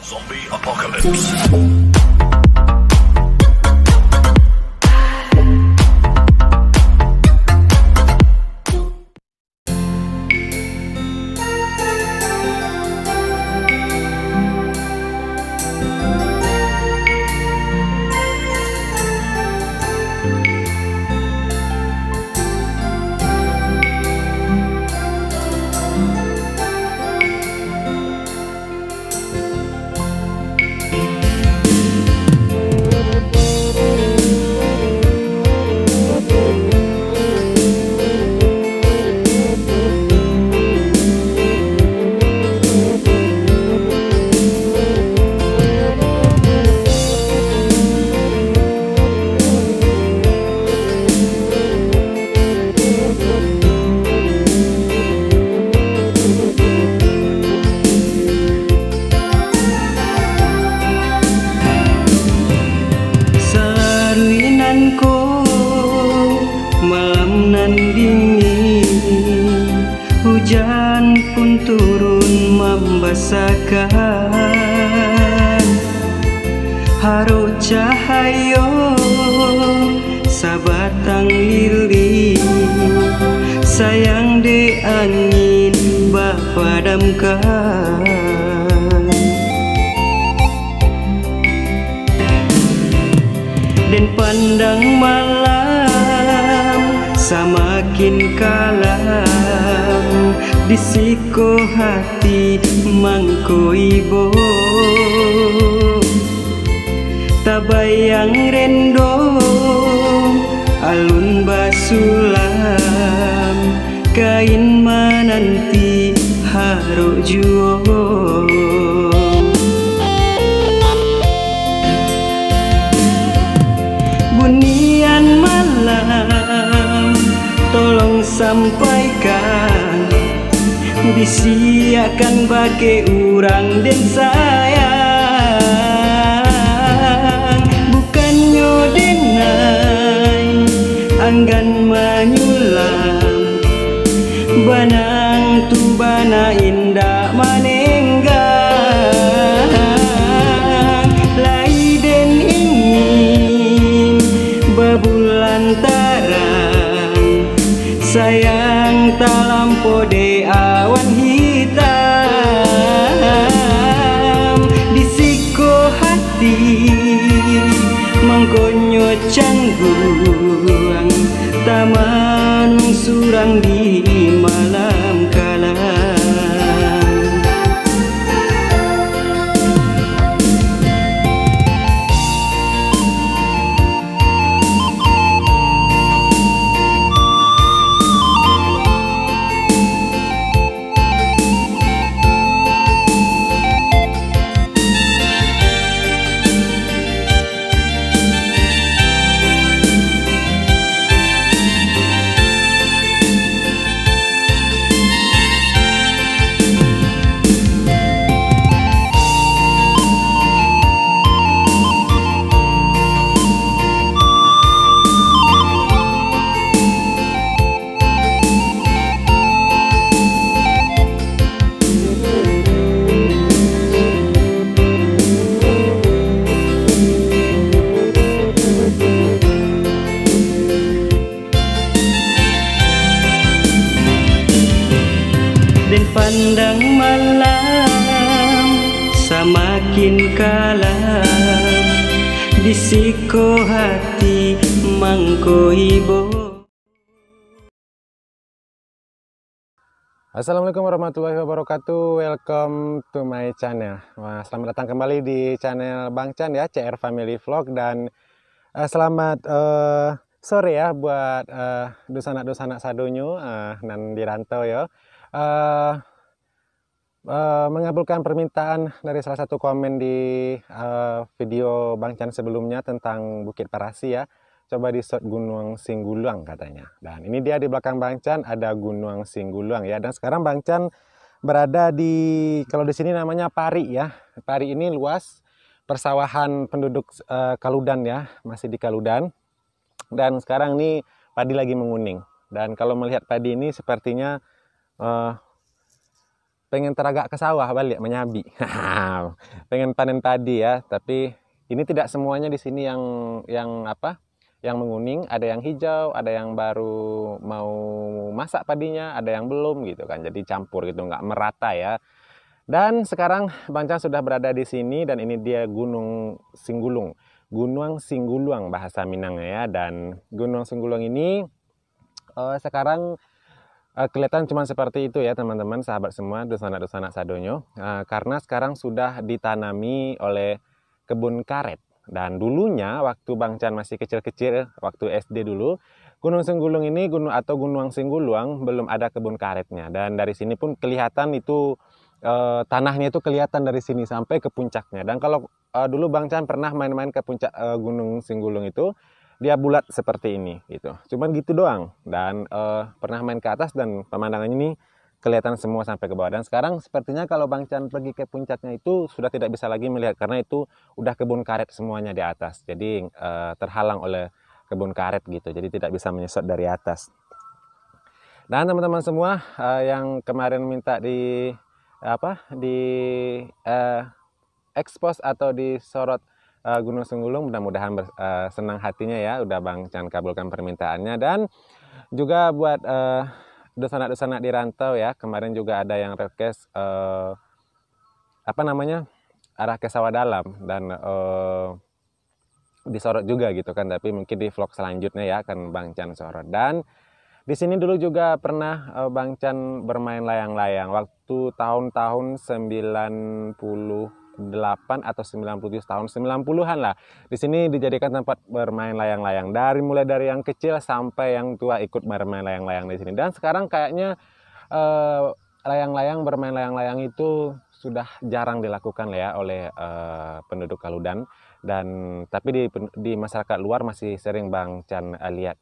Zombie Apocalypse. Malam nan dingin, hujan pun turun membasahkan. Haru cahayo sabatang lilin, sayang de angin bapadamkan. Dan pandang malam semakin kalam, disiko hati mangko ibo. Tabayang rendo alun basulam, kain mananti haru juo. Bunian malam tolong sampaikan, disiakan bagi urang dan sayang. Bukannya denai anggan menyulam, banang tu bana indah manenggang. Lai den ingin babulan tarang, sayang tak lampu de awan hitam. Disiko hati mangkonyo canggung, taman surang di malam kalam. Dan pandang malam semakin kalam, disiko hati mangko ibo. Assalamualaikum warahmatullahi wabarakatuh. Welcome to my channel. Wah, selamat datang kembali di channel Bang Chan ya, CR Family Vlog. Dan selamat sore ya buat dosana-dosana sadonyo nan dirantau ya. Mengabulkan permintaan dari salah satu komen di video Bang Chan sebelumnya tentang Bukit Parasi ya. Coba di shot Gunung Singguluang katanya. Dan ini dia di belakang Bang Chan ada Gunung Singguluang ya. Dan sekarang Bang Chan berada di, kalau di sini namanya Pari ya. Pari ini luas persawahan penduduk Kaludan ya, masih di Kaludan. Dan sekarang nih padi lagi menguning. Dan kalau melihat padi ini sepertinya pengen teragak ke sawah balik menyabi. Pengen panen padi ya, tapi ini tidak semuanya di sini yang apa? Yang menguning, ada yang hijau, ada yang baru mau masak padinya, ada yang belum gitu kan. Jadi campur gitu, nggak merata ya. Dan sekarang Bang Chan sudah berada di sini dan ini dia Gunung Singgulung. Gunung Singguluang bahasa Minangnya ya. Dan Gunung Singguluang ini sekarang kelihatan cuma seperti itu ya teman-teman, sahabat semua, dosanak-dosanak Sadonyo. Karena sekarang sudah ditanami oleh kebun karet. Dan dulunya waktu Bang Chan masih kecil-kecil, waktu SD dulu, Gunung Singgulung ini Gunung Singguluang belum ada kebun karetnya. Dan dari sini pun kelihatan itu tanahnya itu kelihatan dari sini sampai ke puncaknya. Dan kalau dulu Bang Chan pernah main-main ke puncak Gunung Singgulung itu, dia bulat seperti ini gitu. Cuman gitu doang. Dan pernah main ke atas dan pemandangan ini kelihatan semua sampai ke bawah. Dan sekarang sepertinya kalau Bang Chan pergi ke puncaknya itu sudah tidak bisa lagi melihat karena itu udah kebun karet semuanya di atas. Jadi terhalang oleh kebun karet gitu. Jadi tidak bisa menyesot dari atas. Dan teman-teman semua yang kemarin minta di expose atau disorot Gunung Singgulung, mudah-mudahan senang hatinya ya, udah Bang Chan kabulkan permintaannya. Dan juga buat dosanak-dosanak di rantau ya, kemarin juga ada yang request arah ke sawah dalam dan disorot juga gitu kan, tapi mungkin di vlog selanjutnya ya akan Bang Chan sorot. Dan di sini dulu juga pernah Bang Chan bermain layang-layang waktu tahun-tahun 98 atau 97 tahun 90-an lah. Di sini dijadikan tempat bermain layang-layang. Mulai dari yang kecil sampai yang tua ikut bermain layang-layang di sini. Dan sekarang kayaknya bermain layang-layang itu sudah jarang dilakukan ya oleh penduduk Kaludan. Tapi di masyarakat luar masih sering Bang Chan lihat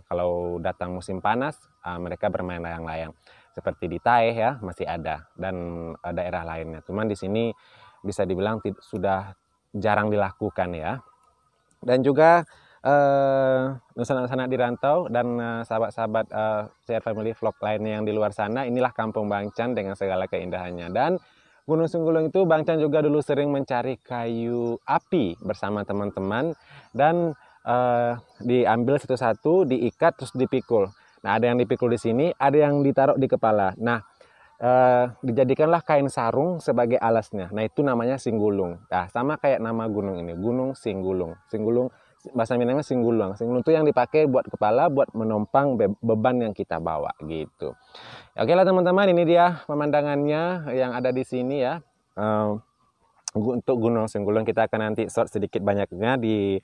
kalau datang musim panas mereka bermain layang-layang. Seperti di Taeh ya masih ada dan daerah lainnya. Cuman di sini bisa dibilang sudah jarang dilakukan ya. Dan juga dosanak-dosanak di rantau dan sahabat-sahabat share family vlog lainnya yang di luar sana, inilah kampung Bang Chan dengan segala keindahannya. Dan Gunung Singgulung itu Bang Chan juga dulu sering mencari kayu api bersama teman-teman dan diambil satu-satu, diikat terus dipikul. Nah, ada yang dipikul di sini, ada yang ditaruh di kepala. Nah, dijadikanlah kain sarung sebagai alasnya. Nah, itu namanya Singgulung. Nah, sama kayak nama gunung ini, Gunung Singgulung. Singgulung bahasa Minangnya Singgulung. Singgulung itu yang dipakai buat kepala, buat menompang beban yang kita bawa gitu. Oke lah teman-teman, ini dia pemandangannya yang ada di sini ya. Untuk Gunung Singgulung kita akan nanti short sedikit banyaknya di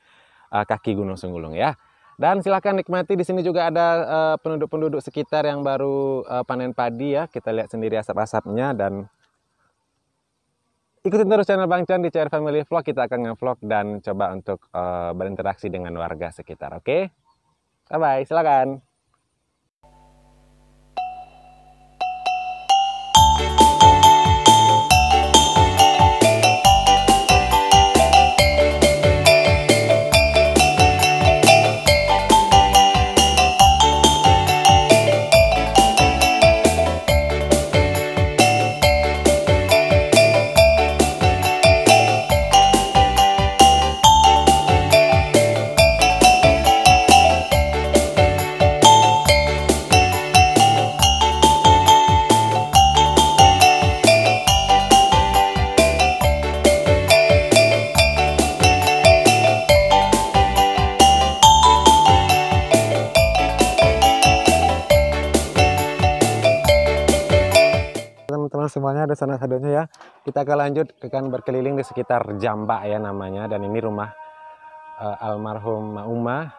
kaki Gunung Singgulung ya. Dan silahkan nikmati, di sini juga ada penduduk-penduduk sekitar yang baru panen padi ya. Kita lihat sendiri asap-asapnya dan ikutin terus channel Bang Chan di CR Family Vlog. Kita akan nge-vlog dan coba untuk berinteraksi dengan warga sekitar. Oke? Bye-bye, silakan. Teman-teman semuanya, ada sana sadonya ya. Kita akan lanjut akan berkeliling di sekitar Jamba ya namanya, dan ini rumah almarhum Uma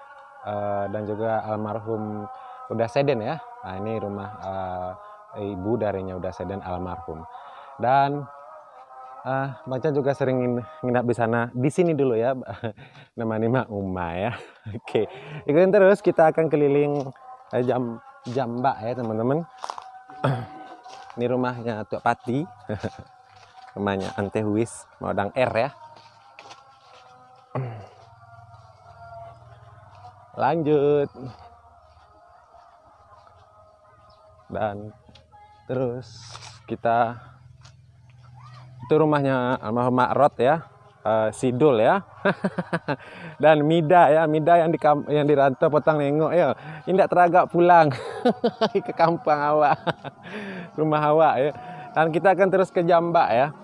dan juga almarhum Uda Seden ya. Nah, ini rumah ibu darinya Uda Seden almarhum. Dan Bang Chan juga sering nginap di sana, di sini dulu ya, namanya Mak Uma ya. Oke, ikutin terus, kita akan keliling Jamba ya teman-teman. Ini rumahnya Tuak Pati, rumahnya Ante Huis, Modang R ya. Lanjut. Dan Terus kita itu rumahnya almarhum Rod ya, Sidul ya. Dan Mida ya, Mida yang dirantau potong nengok ya. Indak teragak pulang ke kampung awak. Rumah awak ya. Dan kita akan terus ke Jambak ya.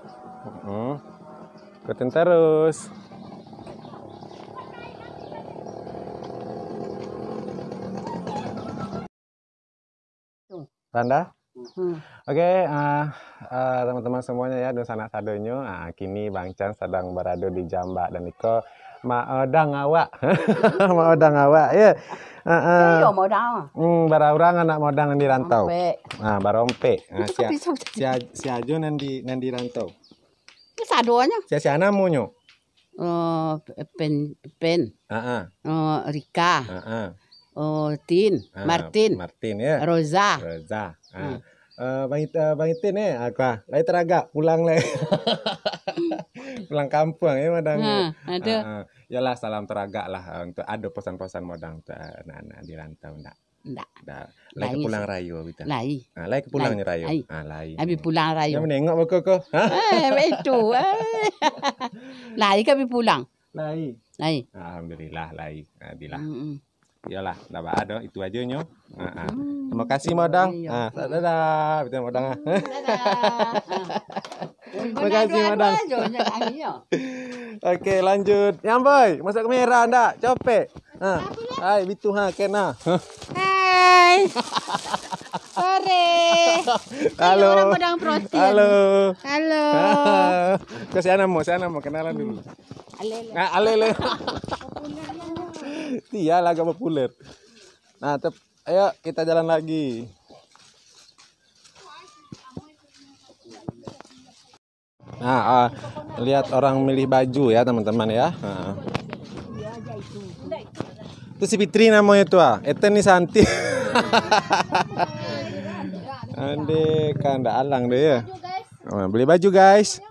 Ikutin terus. Tanda? Oke, teman-teman semuanya ya, dan sanak sadonyo. Kini Bang Chan sedang berada di Jambak dan Iko maodang awak. Maodang awak ya. Iya, modal. Barang anak modang yang dirantau. Barompe. Si Ajo nanti rantau. Sadonya. Si anamunyo. Pen. Rika. Tin. Martin ya. Roza. Bang Itin lagi teragak pulang lagi. Pulang kampung ya madang. Ada. Yalah salam teragak lah untuk ada pesan-pesan modang untuk anak-anak di rantau ndak. Lagi pulang rayo kita. Lagi pulangnya rayo. Lagi. Habis pulang rayo. Yang menengok kok. Itu. Lagi kami pulang. Lagi. Alhamdulillah lagi. Alhamdulillah. Iyalah, ndak ada itu aja nyo. Terima kasih modang. Dadah, betul modang. Terima kasih modang. Oke, lanjut. Nyamboy, masak merah ndak? Copek. Hai, bitu kena. Hai. Sore. Halo. Orang modang protein. Halo. Ke sana mau kenalan dulu. Alele. Iya lah agak populer. Nah, ayo kita jalan lagi. Nah, lihat orang milih baju ya teman-teman ya. Itu si Fitri namanya itu Eten nih Santi. Ande kan ndak alang deh ya. Beli baju guys.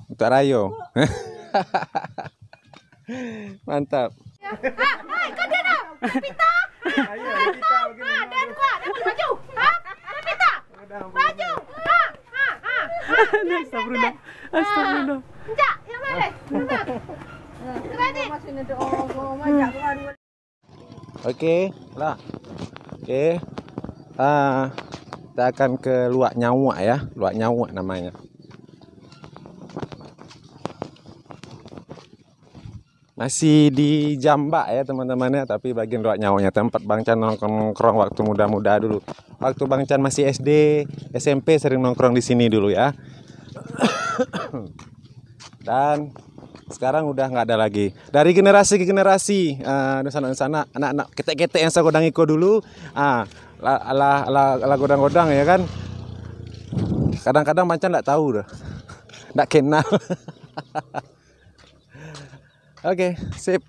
Untuk Rayo. Mantap. Hai, kau dia dah. Pita. Dan gua dapat baju. Pita. Baju. Astagfirullah. Enggak, yang mana? Kredit. Oke, lah. Oke. Kita akan ke Luak Nyawak ya. Luak Nyawak namanya. Masih di Jambak ya teman-temannya, tapi bagian Luak Nyawaknya tempat Bang Chan nongkrong waktu muda-muda dulu. Waktu Bang Chan masih SD, SMP sering nongkrong di sini dulu ya. Dan sekarang udah nggak ada lagi. Dari generasi ke generasi, sana anak-anak ketek-ketek yang saya godang iko dulu, lah godang-godang ya kan. Kadang-kadang Bang Chan nggak tahu dah, nggak kenal. Oke, sip.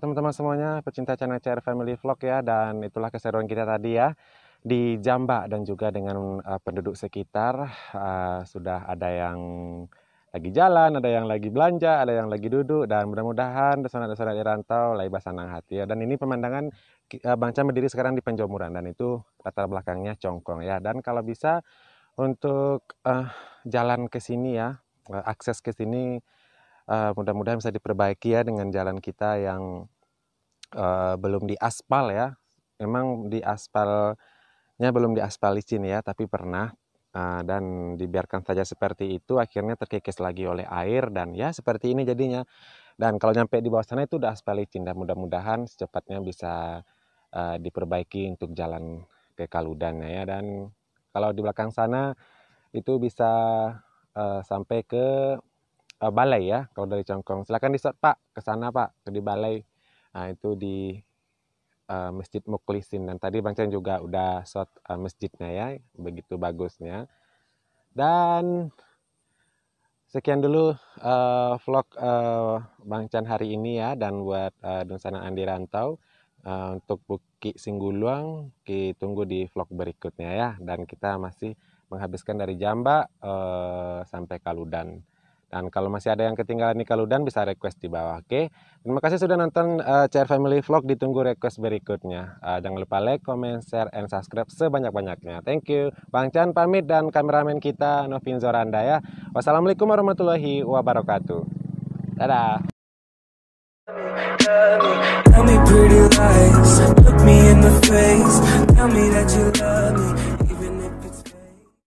teman-teman semuanya, pecinta channel CR Family Vlog ya, dan itulah keseruan kita tadi ya di Jamba dan juga dengan penduduk sekitar. Sudah ada yang lagi jalan, ada yang lagi belanja, ada yang lagi duduk, dan mudah-mudahan saudara-saudara di rantau laibah senang hati ya. Dan ini pemandangan Bang Chan berdiri sekarang di Penjomuran, dan itu latar belakangnya Congkong ya. Dan kalau bisa untuk jalan ke sini ya, akses ke sini mudah-mudahan bisa diperbaiki ya dengan jalan kita yang belum diaspal ya. Memang diaspalnya belum diaspal licin ya, tapi pernah dan dibiarkan saja seperti itu, akhirnya terkikis lagi oleh air dan ya seperti ini jadinya. Dan kalau nyampe di bawah sana itu udah aspal licin, dan mudah-mudahan secepatnya bisa diperbaiki untuk jalan ke Kaludannya ya. Dan kalau di belakang sana itu bisa sampai ke balai ya, kalau dari Congkong. Silakan di-shot Pak, ke sana Pak, di balai. Nah itu di Masjid Mukhlisin, dan tadi Bang Chan juga udah shot masjidnya ya, begitu bagusnya. Dan sekian dulu vlog Bang Chan hari ini ya, dan buat Dunsanan di Rantau untuk Bukit Singguluang ditunggu di vlog berikutnya ya. Dan kita masih menghabiskan dari Jamba sampai Kaludan. Dan kalau masih ada yang ketinggalan di Kaludan bisa request di bawah, oke? Terima kasih sudah nonton CR Family Vlog, ditunggu request berikutnya. Jangan lupa like, comment, share, and subscribe sebanyak-banyaknya. Thank you. Bang Chan pamit dan kameramen kita Novin Zoranda ya. Wassalamualaikum warahmatullahi wabarakatuh. Dadah. Tell me pretty lies, look me in the face, tell me that you love me.